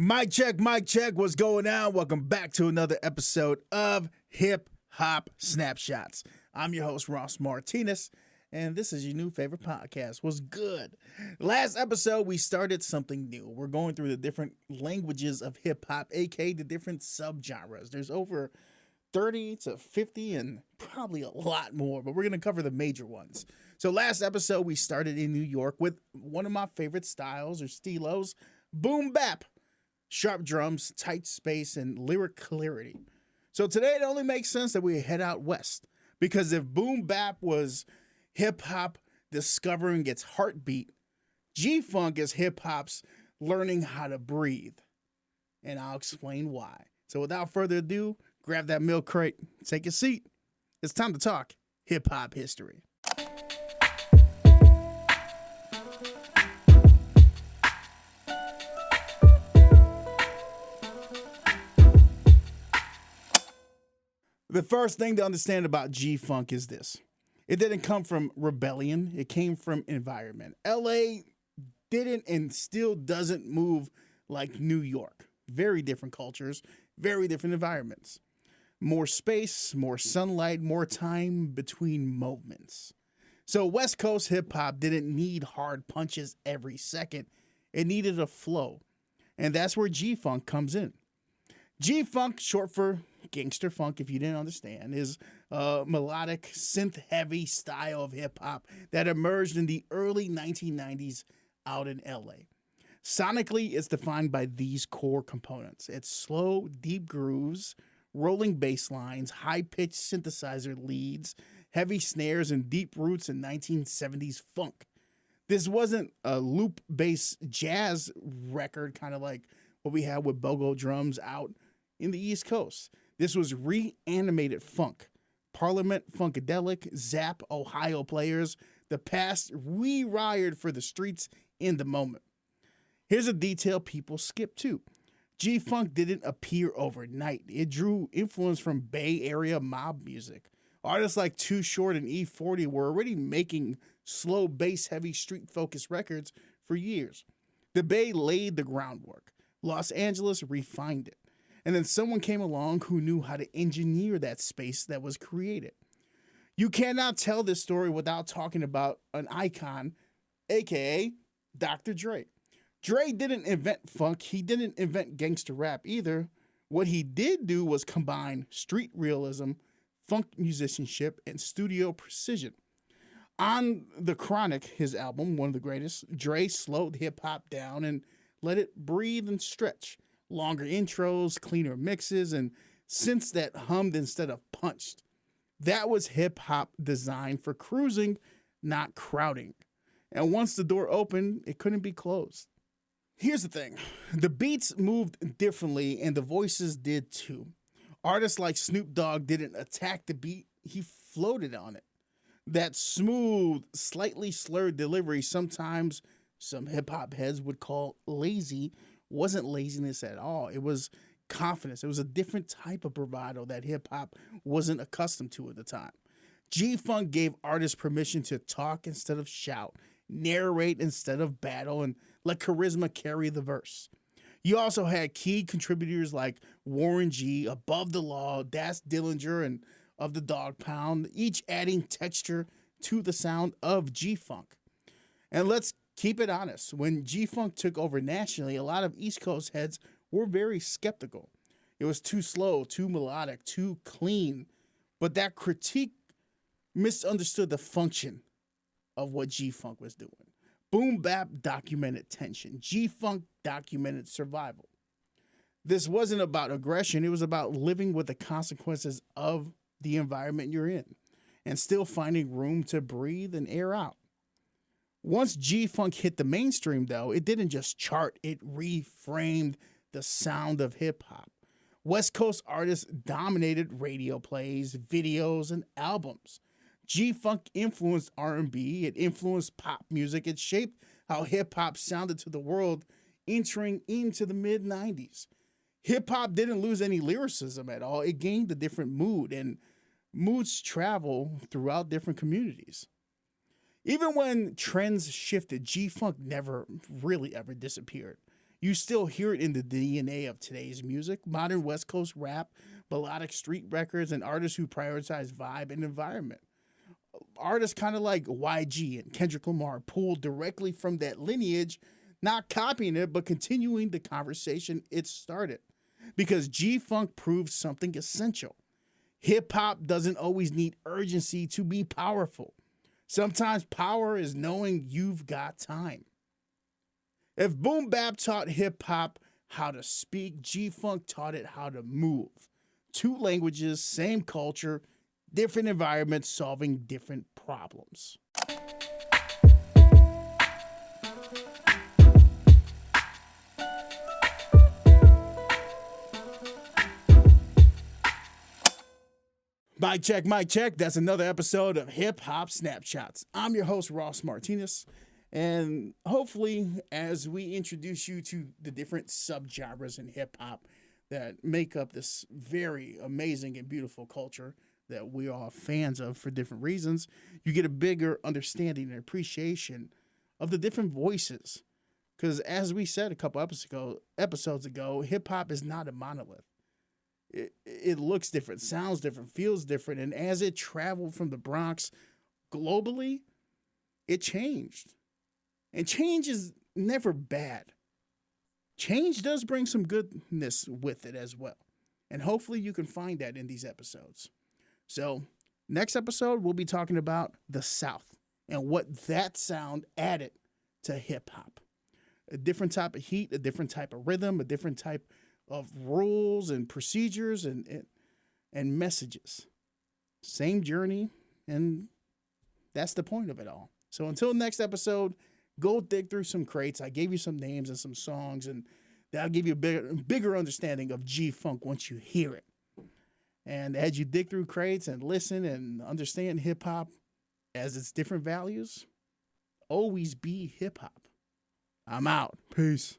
Mic check. What's going on? Welcome back to another episode of Hip Hop Snapshots. I'm your host, Ross Martinez, and this is your new favorite podcast. What's good? Last episode, we started something new. We're going through the different languages of hip hop, aka the different subgenres. There's over 30 to 50 and probably a lot more, but we're going to cover the major ones. So last episode, we started in New York with one of my favorite styles or stilos, boom bap. Sharp drums, tight space, and lyric clarity. So today it only makes sense that we head out west. Because if boom bap was hip-hop discovering its heartbeat, G-Funk is hip-hop's learning how to breathe. And I'll explain why. So without further ado, grab that milk crate, take a seat. It's time to talk hip-hop history. The first thing to understand about G-Funk is this. It didn't come from rebellion. It came from environment. LA didn't and still doesn't move like New York. Very different cultures, very different environments. More space, more sunlight, more time between moments. So West Coast hip-hop didn't need hard punches every second. It needed a flow. And that's where G-Funk comes in. G-Funk, short for gangster funk, if you didn't understand, is a melodic, synth-heavy style of hip-hop that emerged in the early 1990s out in LA. Sonically, it's defined by these core components. It's slow, deep grooves, rolling bass lines, high-pitched synthesizer leads, heavy snares, and deep roots in 1970s funk. This wasn't a loop-based jazz record, kind of like what we had with Bogo drums out in the East Coast. This was reanimated funk. Parliament Funkadelic, Zap, Ohio players, the past rewired for the streets in the moment. Here's a detail people skip too. G-Funk didn't appear overnight. It drew influence from Bay Area mob music. Artists like Too Short and E40 were already making slow bass heavy street focused records for years. The Bay laid the groundwork. Los Angeles refined it. And then someone came along who knew how to engineer that space that was created. You cannot tell this story without talking about an icon, aka Dr. Dre. Dre didn't invent funk. He didn't invent gangster rap either. What he did do was combine street realism, funk musicianship, and studio precision. On The Chronic, his album, one of the greatest, Dre slowed hip-hop down and let it breathe and stretch. Longer intros, cleaner mixes, and synths that hummed instead of punched. That was hip-hop designed for cruising, not crowding. And once the door opened, it couldn't be closed. Here's the thing. The beats moved differently, and the voices did too. Artists like Snoop Dogg didn't attack the beat, he floated on it. That smooth, slightly slurred delivery, sometimes some hip-hop heads would call lazy, wasn't laziness at all. It was confidence. It was a different type of bravado that hip-hop wasn't accustomed to at the time. G-Funk gave artists permission to talk instead of shout, narrate instead of battle, and let charisma carry the verse. You also had key contributors like Warren G, Above the Law, Das Dillinger, and Of the Dog Pound, each adding texture to the sound of G-Funk. And let's keep it honest. When G-Funk took over nationally, a lot of East Coast heads were very skeptical. It was too slow, too melodic, too clean. But that critique misunderstood the function of what G-Funk was doing. Boom bap documented tension. G-Funk documented survival. This wasn't about aggression. It was about living with the consequences of the environment you're in and still finding room to breathe and air out. Once G-Funk hit the mainstream, though, it didn't just chart, it reframed the sound of hip-hop. West Coast artists dominated radio plays, videos, and albums. G-Funk influenced R&B, it influenced pop music, it shaped how hip-hop sounded to the world entering into the mid-90s. Hip-hop didn't lose any lyricism at all, it gained a different mood, and moods travel throughout different communities. Even when trends shifted, G-Funk never really ever disappeared. You still hear it in the DNA of today's music, modern West Coast rap, melodic street records, and artists who prioritize vibe and environment. Artists kind of like YG and Kendrick Lamar pulled directly from that lineage, not copying it, but continuing the conversation it started. Because G Funk proves something essential. Hip hop doesn't always need urgency to be powerful. Sometimes power is knowing you've got time. If Boom Bap taught hip hop how to speak, G Funk taught it how to move. Two languages, same culture, different environments, solving different problems. Mic check, mic check. That's another episode of Hip Hop Snapshots. I'm your host, Ross Martinez. And hopefully, as we introduce you to the different subgenres in hip hop that make up this very amazing and beautiful culture that we are fans of for different reasons, you get a bigger understanding and appreciation of the different voices. Because as we said a couple episodes ago, hip hop is not a monolith. It looks different, sounds different, feels different. And as it traveled from the Bronx globally, it changed. And change is never bad. Change does bring some goodness with it as well. And hopefully you can find that in these episodes. So next episode, we'll be talking about the South and what that sound added to hip hop. A different type of heat, a different type of rhythm, a different type of rules and procedures and messages. Same journey, and that's the point of it all. So until next episode, go dig through some crates. I gave you some names and some songs, and that'll give you a bigger understanding of G-Funk once you hear it. And as you dig through crates and listen and understand hip-hop as its different values, always be hip-hop. I'm out. Peace.